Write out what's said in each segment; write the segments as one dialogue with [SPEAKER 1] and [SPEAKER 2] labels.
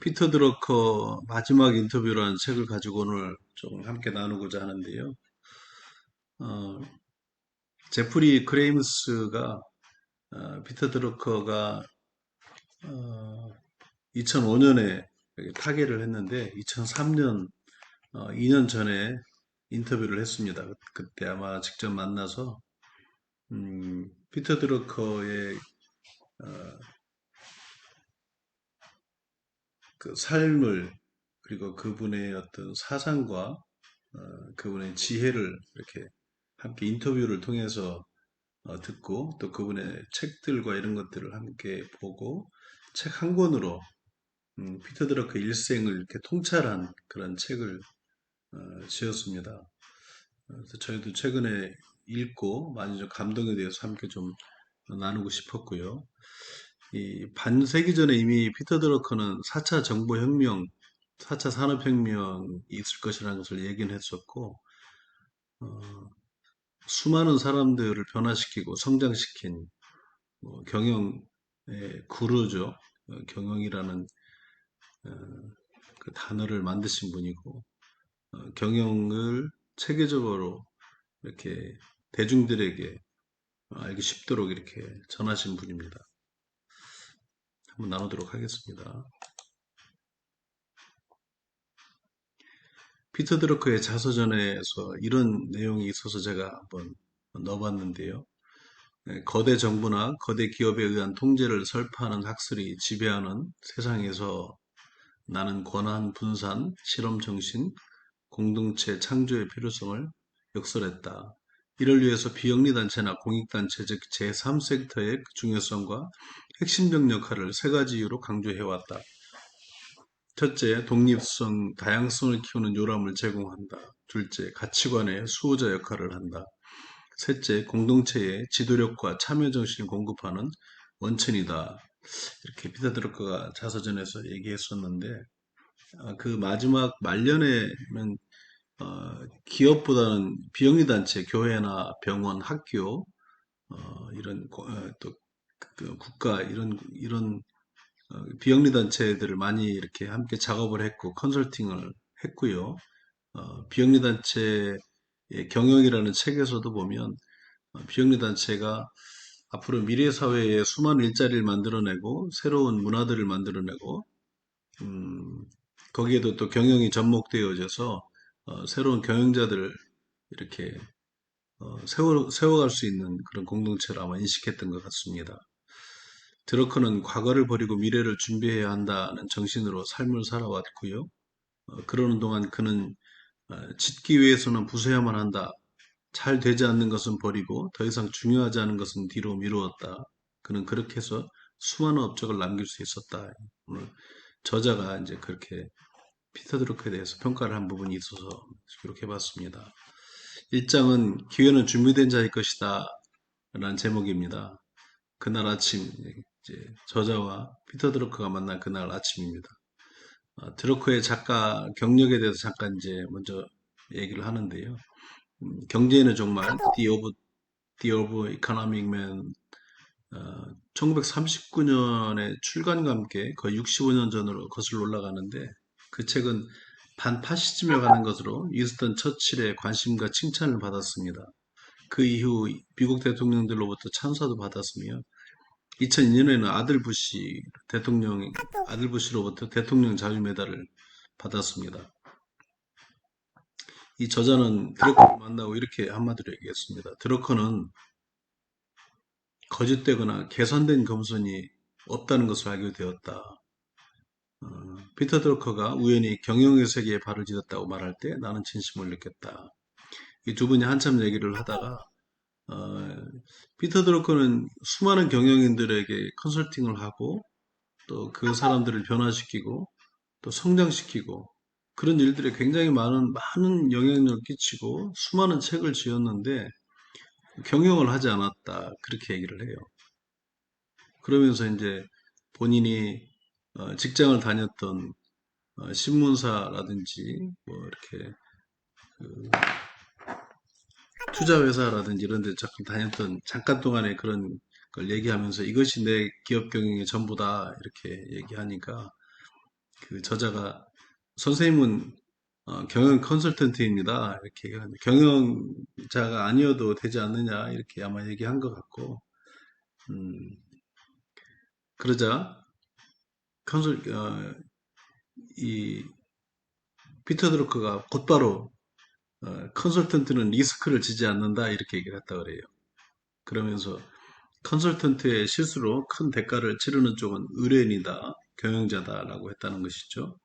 [SPEAKER 1] 피터 드러커 마지막 인터뷰라는 책을 가지고 오늘 좀 함께 나누고자 하는데요. 어, 제프리 크레임스가 피터 드러커가 2005년에 타계를 했는데 2003년 2년 전에 인터뷰를 했습니다. 그때 아마 직접 만나서 피터 드러커의 그 삶을 그리고 그분의 어떤 사상과 그분의 지혜를 이렇게 함께 인터뷰를 통해서 듣고 또 그분의 책들과 이런 것들을 함께 보고 책 한 권으로 피터 드러크 일생을 이렇게 통찰한 그런 책을 지었습니다. 그래서 저희도 최근에 읽고 많이 좀 감동에 대해서 함께 좀 나누고 싶었고요. 이 반세기 전에 이미 피터 드러커는 4차 정보혁명, 4차 산업혁명이 있을 것이라는 것을 얘기는 했었고, 수많은 사람들을 변화시키고 성장시킨 경영의 구루죠. 경영이라는 그 단어를 만드신 분이고, 경영을 체계적으로 이렇게 대중들에게 알기 쉽도록 이렇게 전하신 분입니다. 한번 나누도록 하겠습니다. 피터 드러커의 자서전에서 이런 내용이 있어서 제가 한번 넣어봤는데요. 거대 정부나 거대 기업에 의한 통제를 설파하는 학설이 지배하는 세상에서 나는 권한 분산, 실험 정신, 공동체 창조의 필요성을 역설했다. 이를 위해서 비영리단체나 공익단체 즉 제3섹터의 중요성과 핵심적 역할을 세 가지 이유로 강조해왔다. 첫째, 독립성, 다양성을 키우는 요람을 제공한다. 둘째, 가치관의 수호자 역할을 한다. 셋째, 공동체의 지도력과 참여정신을 공급하는 원천이다. 이렇게 피터 드러커가 자서전에서 얘기했었는데 그 마지막 말년에는 기업보다는 비영리단체, 교회나 병원, 학교 이런 또그 국가 이런 비영리단체들을 많이 이렇게 함께 작업을 했고 컨설팅을 했고요. 비영리단체의 경영이라는 책에서도 보면 비영리단체가 앞으로 미래사회에 수많은 일자리를 만들어내고 새로운 문화들을 만들어내고 거기에도 또 경영이 접목되어져서 새로운 경영자들을 이렇게 세워갈 수 있는 그런 공동체를 아마 인식했던 것 같습니다. 드러커는 과거를 버리고 미래를 준비해야 한다는 정신으로 삶을 살아왔고요. 그러는 동안 그는 짓기 위해서는 부숴야만 한다. 잘 되지 않는 것은 버리고 더 이상 중요하지 않은 것은 뒤로 미루었다. 그는 그렇게 해서 수많은 업적을 남길 수 있었다. 오늘 저자가 이제 그렇게 피터 드러커에 대해서 평가를 한 부분이 있어서 기록해 봤습니다. 1장은 기회는 준비된 자의 것이다 라는 제목입니다. 그날 아침 이제 저자와 피터 드러커가 만난 그날 아침입니다. 드러커의 작가 경력에 대해서 잠깐 이제 먼저 얘기를 하는데요. 경제인의 종말, The of Economic Man, 1939년에 출간과 함께 거의 65년 전으로 거슬러 올라가는데 그 책은 반파시즘에 관한 것으로 윈스턴 처칠의 관심과 칭찬을 받았습니다. 그 이후 미국 대통령들로부터 찬사도 받았으며 2002년에는 아들 부시로부터 대통령 자유 메달을 받았습니다. 이 저자는 드러커를 만나고 이렇게 한마디로 얘기했습니다. 드러커는 거짓되거나 개선된 겸손이 없다는 것을 알게 되었다. 피터 드러커가 우연히 경영의 세계에 발을 디뎠다고 말할 때 나는 진심을 느꼈다. 이 두 분이 한참 얘기를 하다가 피터 드러커는 수많은 경영인들에게 컨설팅을 하고 또 그 사람들을 변화시키고 또 성장시키고 그런 일들에 굉장히 많은 영향력을 끼치고 수많은 책을 지었는데 경영을 하지 않았다. 그렇게 얘기를 해요. 그러면서 이제 본인이 직장을 다녔던 신문사라든지 뭐 이렇게 그 투자회사라든지 이런 데 잠깐 다녔던 잠깐 동안의 그런 걸 얘기하면서 이것이 내 기업 경영의 전부다 이렇게 얘기하니까 그 저자가 선생님은 경영 컨설턴트입니다. 이렇게 경영자가 아니어도 되지 않느냐 이렇게 아마 얘기한 것 같고 음, 그러자 컨설 이 피터 드루커가 곧바로 컨설턴트는 리스크를 지지 않는다 이렇게 얘기를 했다 그래요. 그러면서 컨설턴트의 실수로 큰 대가를 치르는 쪽은 의뢰인이다, 경영자다라고 했다는 것이죠.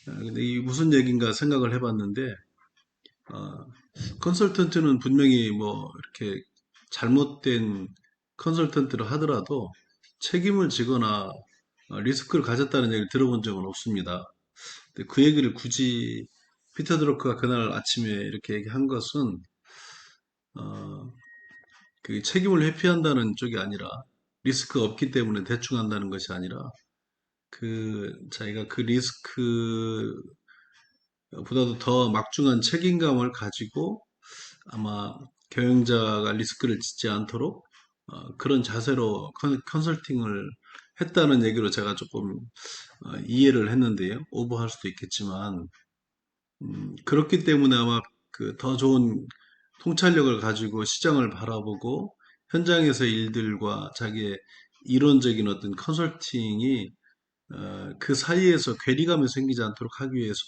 [SPEAKER 1] 근데 이 무슨 얘기인가 생각을 해봤는데 어, 컨설턴트는 분명히 뭐 이렇게 잘못된 컨설턴트를 하더라도 책임을 지거나 리스크를 가졌다는 얘기를 들어본 적은 없습니다. 근데 그 얘기를 굳이 피터 드러크가 그날 아침에 이렇게 얘기한 것은 어, 그 책임을 회피한다는 쪽이 아니라 리스크가 없기 때문에 대충 한다는 것이 아니라 그 자기가 그 리스크보다도 더 막중한 책임감을 가지고 아마 경영자가 리스크를 짓지 않도록 그런 자세로 컨설팅을 했다는 얘기로 제가 조금 이해를 했는데요. 오버할 수도 있겠지만 그렇기 때문에 아마 그 더 좋은 통찰력을 가지고 시장을 바라보고 현장에서 일들과 자기의 이론적인 어떤 컨설팅이 그 사이에서 괴리감이 생기지 않도록 하기 위해서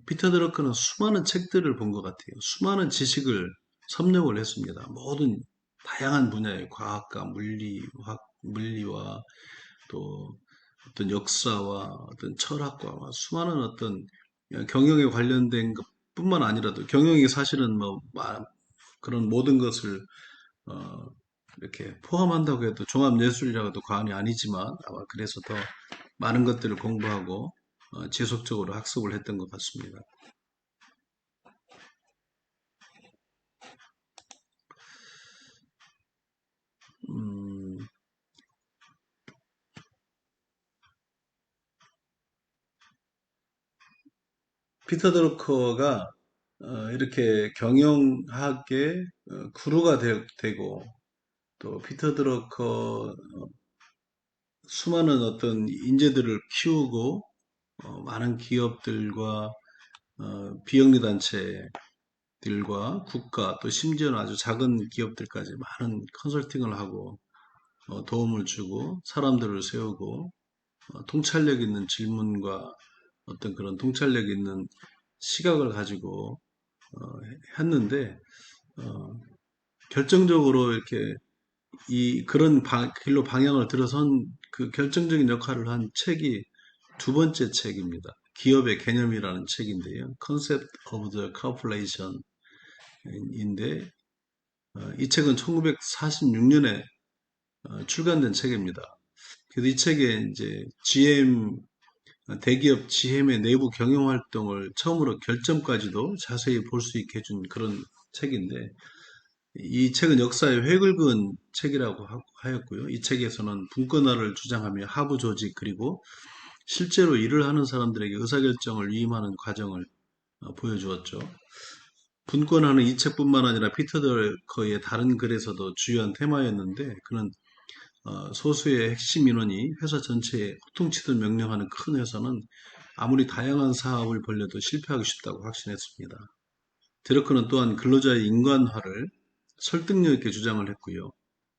[SPEAKER 1] 피터 드러커는 수많은 책들을 본 것 같아요. 수많은 지식을 섭렵을 했습니다. 모든 다양한 분야의 과학과 물리와 또 어떤 역사와 어떤 철학과 수많은 어떤 경영에 관련된 것뿐만 아니라도 경영이 사실은 뭐 그런 모든 것을 어, 이렇게 포함한다고 해도 종합예술이라고 해도 과언이 아니지만 아마 그래서 더 많은 것들을 공부하고 지속적으로 학습을 했던 것 같습니다. 음, 피터 드루커가 이렇게 경영학의 구루가 되고 또 피터 드러커 수많은 어떤 인재들을 키우고 많은 기업들과 비영리 단체들과 국가 또 심지어는 아주 작은 기업들까지 많은 컨설팅을 하고 도움을 주고 사람들을 세우고 통찰력 있는 질문과 어떤 그런 통찰력 있는 시각을 가지고 했는데 어, 결정적으로 이렇게 이 그런 길로 방향을 들어선 그 결정적인 역할을 한 책이 두 번째 책입니다. 기업의 개념이라는 책인데요. Concept of the Corporation인데 이 책은 1946년에 출간된 책입니다. 그래서 이 책에 이제 대기업 GM의 내부 경영 활동을 처음으로 결점까지도 자세히 볼 수 있게 해준 그런 책인데 이 책은 역사의 획을 그은 책이라고 하였고요. 이 책에서는 분권화를 주장하며 하부 조직 그리고 실제로 일을 하는 사람들에게 의사결정을 위임하는 과정을 보여주었죠. 분권화는 이 책뿐만 아니라 피터 드러커의 다른 글에서도 주요한 테마였는데 그는 소수의 핵심 인원이 회사 전체에 호통치듯 명령하는 큰 회사는 아무리 다양한 사업을 벌려도 실패하기 쉽다고 확신했습니다. 드러커는 또한 근로자의 인간화를 설득력 있게 주장을 했고요.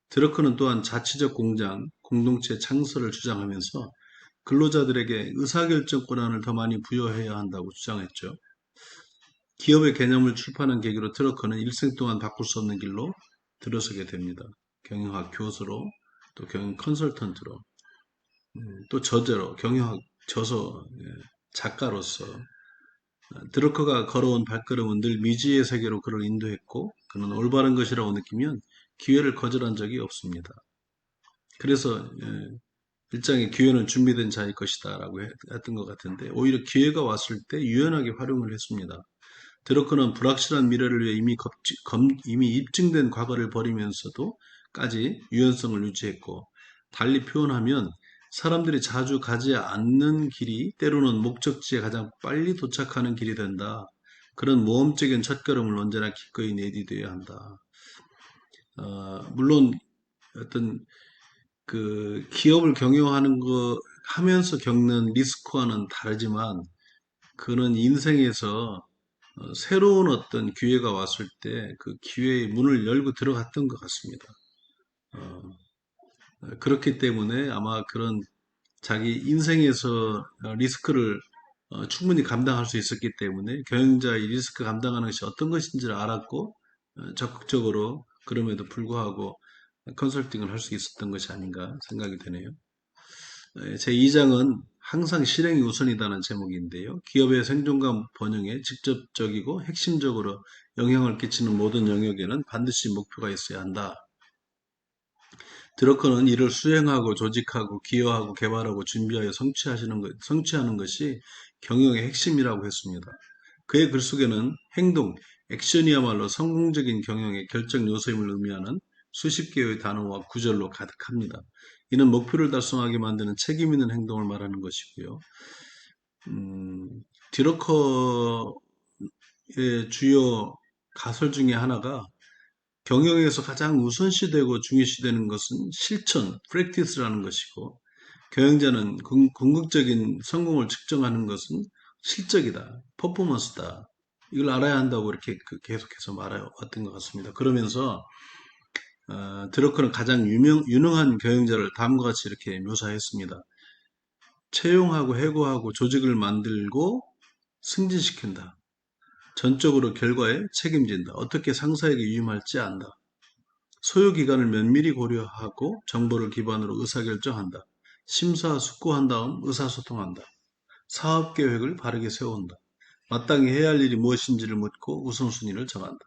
[SPEAKER 1] 드러커는 또한 자치적 공장, 공동체 창설을 주장하면서 근로자들에게 의사결정 권한을 더 많이 부여해야 한다고 주장했죠. 기업의 개념을 출판한 계기로 트러커는 일생 동안 바꿀 수 없는 길로 들어서게 됩니다. 경영학 교수로, 또 경영 컨설턴트로, 또 저자로, 경영학 저서, 작가로서 드러커가 걸어온 발걸음은 늘 미지의 세계로 그를 인도했고 그는 올바른 것이라고 느끼면 기회를 거절한 적이 없습니다. 그래서 일장의 기회는 준비된 자의 것이다 라고 했던 것 같은데 오히려 기회가 왔을 때 유연하게 활용을 했습니다. 드러커는 불확실한 미래를 위해 이미 입증된 과거를 버리면서도까지 유연성을 유지했고 달리 표현하면 사람들이 자주 가지 않는 길이 때로는 목적지에 가장 빨리 도착하는 길이 된다. 그런 모험적인 첫걸음을 언제나 기꺼이 내디뎌야 한다. 물론 어떤 그 기업을 경영하는 거 하면서 겪는 리스크와는 다르지만 그는 인생에서 새로운 어떤 기회가 왔을 때 그 기회의 문을 열고 들어갔던 것 같습니다. 어, 그렇기 때문에 아마 그런 자기 인생에서 리스크를 충분히 감당할 수 있었기 때문에 경영자의 리스크 감당하는 것이 어떤 것인지를 알았고 적극적으로 그럼에도 불구하고 컨설팅을 할 수 있었던 것이 아닌가 생각이 되네요. 제 2장은 항상 실행이 우선이다는 제목인데요. 기업의 생존과 번영에 직접적이고 핵심적으로 영향을 끼치는 모든 영역에는 반드시 목표가 있어야 한다. 드러커는 이를 수행하고 조직하고 기여하고 개발하고 준비하여 성취하는 것이 경영의 핵심이라고 했습니다. 그의 글 속에는 행동, 액션이야말로 성공적인 경영의 결정 요소임을 의미하는 수십 개의 단어와 구절로 가득합니다. 이는 목표를 달성하게 만드는 책임 있는 행동을 말하는 것이고요. 디러커의 주요 가설 중에 하나가 경영에서 가장 우선시되고 중요시되는 것은 실천, practice라는 것이고 경영자는 궁극적인 성공을 측정하는 것은 실적이다, 퍼포먼스다. 이걸 알아야 한다고 이렇게 계속해서 말해왔던 것 같습니다. 그러면서 드러커는 가장 유능한 경영자를 다음과 같이 이렇게 묘사했습니다. 채용하고 해고하고 조직을 만들고 승진시킨다. 전적으로 결과에 책임진다. 어떻게 상사에게 위임할지 안다. 소요 기간을 면밀히 고려하고 정보를 기반으로 의사결정한다. 심사숙고한 다음 의사소통한다. 사업 계획을 바르게 세운다. 마땅히 해야 할 일이 무엇인지를 묻고 우선순위를 정한다.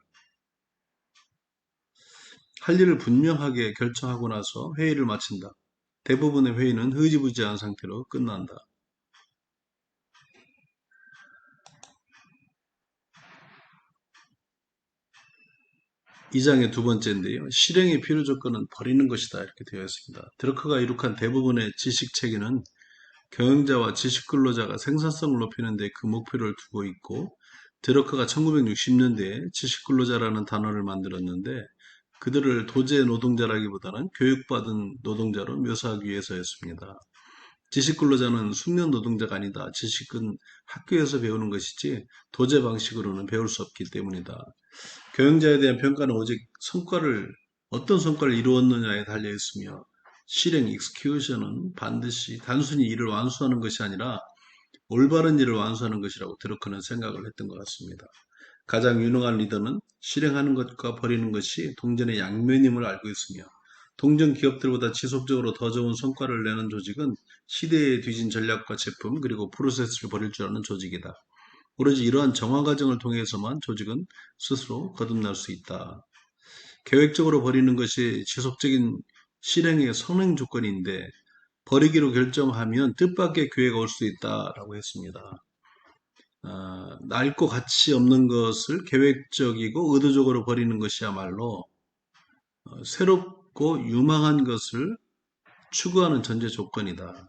[SPEAKER 1] 할 일을 분명하게 결정하고 나서 회의를 마친다. 대부분의 회의는 흐지부지한 상태로 끝난다. 이 장의 두 번째인데요. 실행의 필요 조건은 버리는 것이다. 이렇게 되어 있습니다. 드러커가 이룩한 대부분의 지식 체계는 경영자와 지식 근로자가 생산성을 높이는 데 그 목표를 두고 있고, 드러커가 1960년대에 지식 근로자라는 단어를 만들었는데 그들을 도제 노동자라기보다는 교육받은 노동자로 묘사하기 위해서였습니다. 지식 근로자는 숙련 노동자가 아니다. 지식은 학교에서 배우는 것이지 도제 방식으로는 배울 수 없기 때문이다. 경영자에 대한 평가는 오직 어떤 성과를 이루었느냐에 달려 있으며 실행, execution은 반드시 단순히 일을 완수하는 것이 아니라 올바른 일을 완수하는 것이라고 드러커는 생각을 했던 것 같습니다. 가장 유능한 리더는 실행하는 것과 버리는 것이 동전의 양면임을 알고 있으며 동전 기업들보다 지속적으로 더 좋은 성과를 내는 조직은 시대에 뒤진 전략과 제품 그리고 프로세스를 버릴 줄 아는 조직이다. 오로지 이러한 정화 과정을 통해서만 조직은 스스로 거듭날 수 있다. 계획적으로 버리는 것이 지속적인 실행의 선행 조건인데 버리기로 결정하면 뜻밖의 기회가 올 수 있다라고 했습니다. 낡고 가치 없는 것을 계획적이고 의도적으로 버리는 것이야말로 새롭고 유망한 것을 추구하는 전제 조건이다.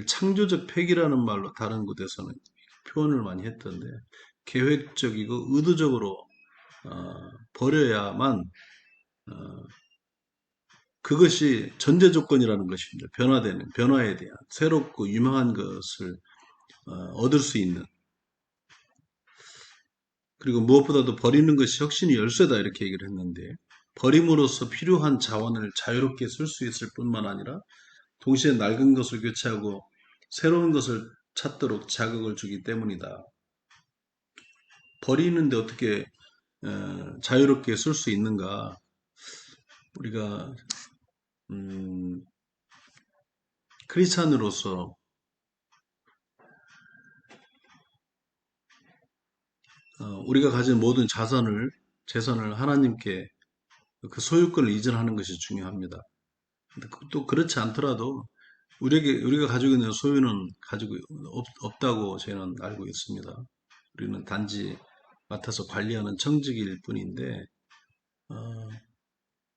[SPEAKER 1] 창조적 폐기라는 말로 다른 곳에서는 표현을 많이 했던데 계획적이고 의도적으로 버려야만 그것이 전제 조건이라는 것입니다. 변화에 대한 새롭고 유명한 것을 얻을 수 있는 그리고 무엇보다도 버리는 것이 혁신의 열쇠다 이렇게 얘기를 했는데 버림으로써 필요한 자원을 자유롭게 쓸 수 있을 뿐만 아니라 동시에 낡은 것을 교체하고 새로운 것을 찾도록 자극을 주기 때문이다. 버리는데 어떻게 자유롭게 쓸 수 있는가? 우리가 크리스찬으로서 우리가 가진 모든 재산을 하나님께 그 소유권을 이전하는 것이 중요합니다. 근데 또 그렇지 않더라도 우리가 가지고 있는 소유는 가지고 없다고 저희는 알고 있습니다. 우리는 단지 맡아서 관리하는 청직일 뿐인데,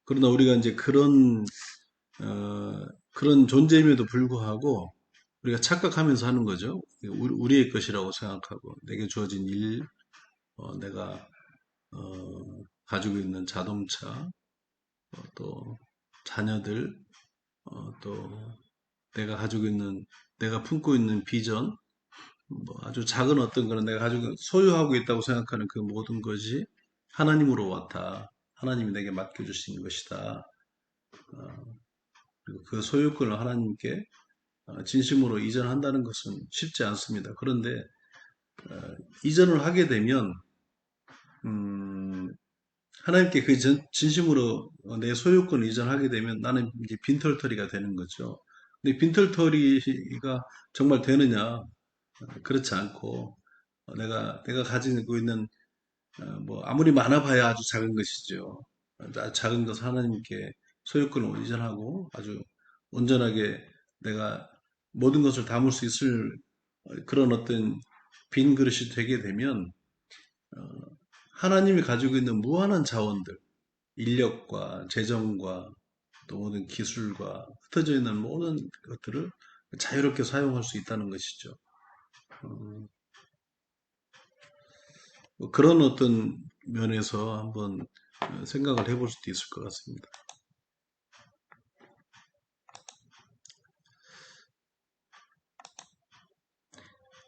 [SPEAKER 1] 그러나 우리가 이제 그런 존재임에도 불구하고 우리가 착각하면서 하는 거죠. 우리의 것이라고 생각하고 내게 주어진 일, 내가 가지고 있는 자동차, 또 자녀들, 또 내가 가지고 있는, 내가 품고 있는 비전, 뭐 아주 작은 어떤 거는 내가 가지고 소유하고 있다고 생각하는 그 모든 것이 하나님으로 왔다. 하나님이 내게 맡겨주신 것이다. 그리고 그 소유권을 하나님께 진심으로 이전한다는 것은 쉽지 않습니다. 그런데 이전을 하게 되면 음, 하나님께 그 진심으로 내 소유권을 이전하게 되면 나는 이제 빈털터리가 되는 거죠. 근데 빈털터리가 정말 되느냐? 그렇지 않고 내가 가지고 있는 뭐 아무리 많아봐야 아주 작은 것이죠. 아주 작은 것을 하나님께 소유권을 이전하고 아주 온전하게 내가 모든 것을 담을 수 있을 그런 어떤 빈 그릇이 되게 되면 하나님이 가지고 있는 무한한 자원들, 인력과 재정과 또 모든 기술과 흩어져 있는 모든 것들을 자유롭게 사용할 수 있다는 것이죠. 어, 뭐 그런 어떤 면에서 한번 생각을 해볼 수도 있을 것 같습니다.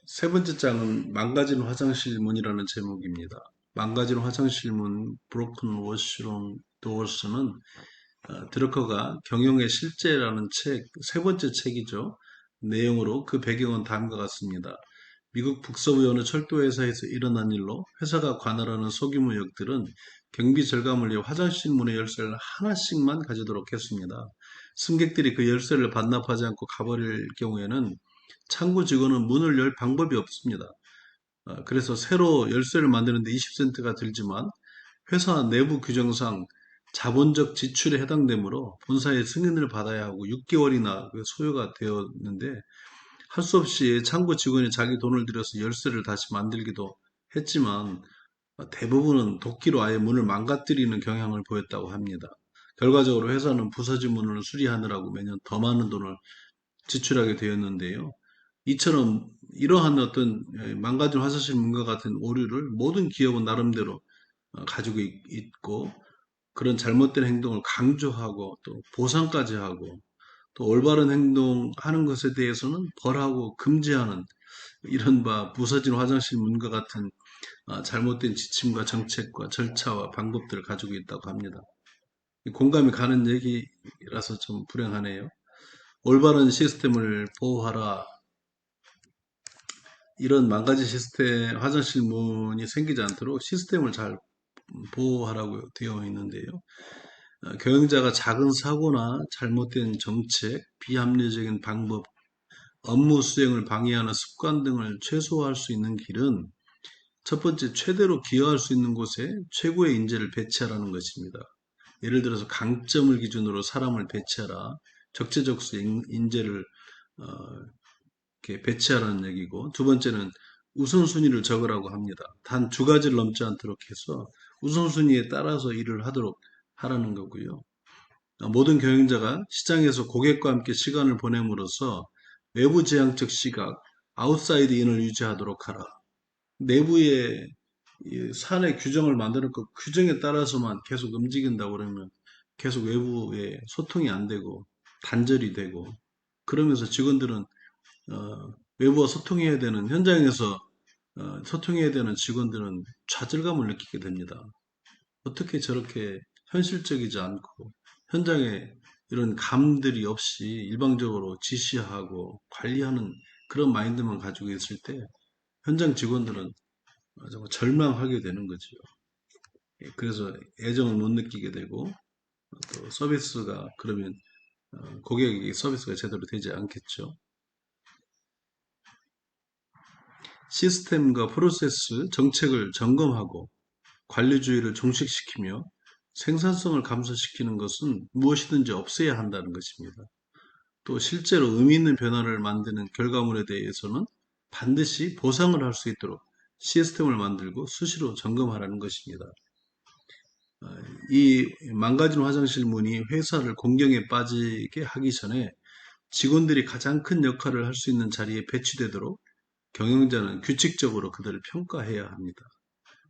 [SPEAKER 1] 세 번째 장은 망가진 화장실 문이라는 제목입니다. 망가진 화장실 문, Broken Washroom Doors는 드러커가 경영의 실제라는 책, 세 번째 책이죠. 내용으로 그 배경은 다음과 같습니다. 미국 북서부 어느 철도회사에서 일어난 일로 회사가 관할하는 소규모 역들은 경비 절감을 위해 화장실 문의 열쇠를 하나씩만 가지도록 했습니다. 승객들이 그 열쇠를 반납하지 않고 가버릴 경우에는 창구 직원은 문을 열 방법이 없습니다. 그래서 새로 열쇠를 만드는데 20센트가 들지만 회사 내부 규정상 자본적 지출에 해당되므로 본사의 승인을 받아야 하고 6개월이나 소요가 되었는데 할 수 없이 창구 직원이 자기 돈을 들여서 열쇠를 다시 만들기도 했지만 대부분은 도끼로 아예 문을 망가뜨리는 경향을 보였다고 합니다. 결과적으로 회사는 부서진 문을 수리하느라고 매년 더 많은 돈을 지출하게 되었는데요. 이처럼 이러한 어떤 망가진 화장실 문과 같은 오류를 모든 기업은 나름대로 가지고 있고 그런 잘못된 행동을 강조하고 또 보상까지 하고 또 올바른 행동하는 것에 대해서는 벌하고 금지하는 이른바 부서진 화장실 문과 같은 잘못된 지침과 정책과 절차와 방법들을 가지고 있다고 합니다. 공감이 가는 얘기라서 좀 불행하네요. 올바른 시스템을 보호하라. 이런 망가진 시스템, 화장실 문이 생기지 않도록 시스템을 잘 보호하라고 되어 있는데요. 경영자가 작은 사고나 잘못된 정책, 비합리적인 방법, 업무 수행을 방해하는 습관 등을 최소화할 수 있는 길은 첫 번째, 최대로 기여할 수 있는 곳에 최고의 인재를 배치하라는 것입니다. 예를 들어서 강점을 기준으로 사람을 배치하라, 적재적소에 인재를 어, 이렇게 배치하라는 얘기고, 두 번째는 우선순위를 적으라고 합니다. 단 두 가지를 넘지 않도록 해서 우선순위에 따라서 일을 하도록 하라는 거고요. 모든 경영자가 시장에서 고객과 함께 시간을 보냄으로써 외부 지향적 시각, 아웃사이드 인을 유지하도록 하라. 내부의 사내 규정을 만들어놓고 규정에 따라서만 계속 움직인다고 그러면 계속 외부에 소통이 안 되고 단절이 되고 그러면서 직원들은 외부와 소통해야 되는 현장에서 소통해야 되는 직원들은 좌절감을 느끼게 됩니다. 어떻게 저렇게 현실적이지 않고 현장에 이런 감들이 없이 일방적으로 지시하고 관리하는 그런 마인드만 가지고 있을 때 현장 직원들은 정말 절망하게 되는 거죠. 그래서 애정을 못 느끼게 되고 또 서비스가 그러면 고객에게 서비스가 제대로 되지 않겠죠. 시스템과 프로세스, 정책을 점검하고 관리주의를 종식시키며 생산성을 감소시키는 것은 무엇이든지 없애야 한다는 것입니다. 또 실제로 의미 있는 변화를 만드는 결과물에 대해서는 반드시 보상을 할 수 있도록 시스템을 만들고 수시로 점검하라는 것입니다. 이 망가진 화장실 문이 회사를 공경에 빠지게 하기 전에 직원들이 가장 큰 역할을 할 수 있는 자리에 배치되도록 경영자는 규칙적으로 그들을 평가해야 합니다.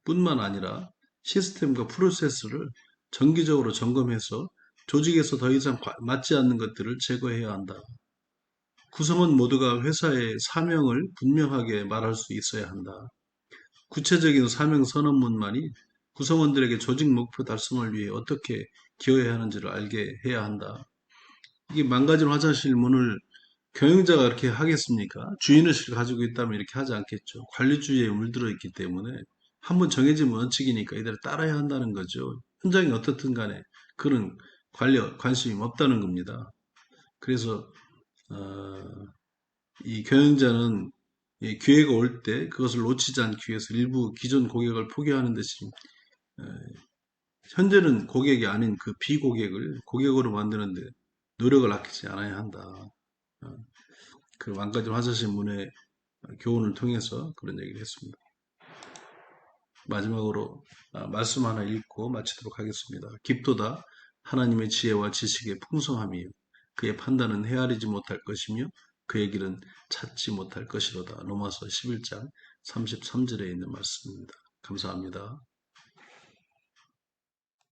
[SPEAKER 1] 뿐만 아니라 시스템과 프로세스를 정기적으로 점검해서 조직에서 더 이상 맞지 않는 것들을 제거해야 한다. 구성원 모두가 회사의 사명을 분명하게 말할 수 있어야 한다. 구체적인 사명 선언문만이 구성원들에게 조직 목표 달성을 위해 어떻게 기여해야 하는지를 알게 해야 한다. 이게 망가진 화장실 문을 경영자가 그렇게 하겠습니까? 주인의식을 가지고 있다면 이렇게 하지 않겠죠. 관리주의에 물들어 있기 때문에 한번 정해진 원칙이니까 이대로 따라야 한다는 거죠. 현장이 어떻든 간에 그런 관심이 없다는 겁니다. 그래서 어, 이 경영자는 이 기회가 올 때 그것을 놓치지 않기 위해서 일부 기존 고객을 포기하는 대신 어, 현재는 고객이 아닌 그 비고객을 고객으로 만드는데 노력을 아끼지 않아야 한다. 어, 그 망가진 화장실 문의 교훈을 통해서 그런 얘기를 했습니다. 마지막으로 말씀 하나 읽고 마치도록 하겠습니다. 깊도다 하나님의 지혜와 지식의 풍성함이요 그의 판단은 헤아리지 못할 것이며 그의 길은 찾지 못할 것이로다. 로마서 11장 33절에 있는 말씀입니다. 감사합니다.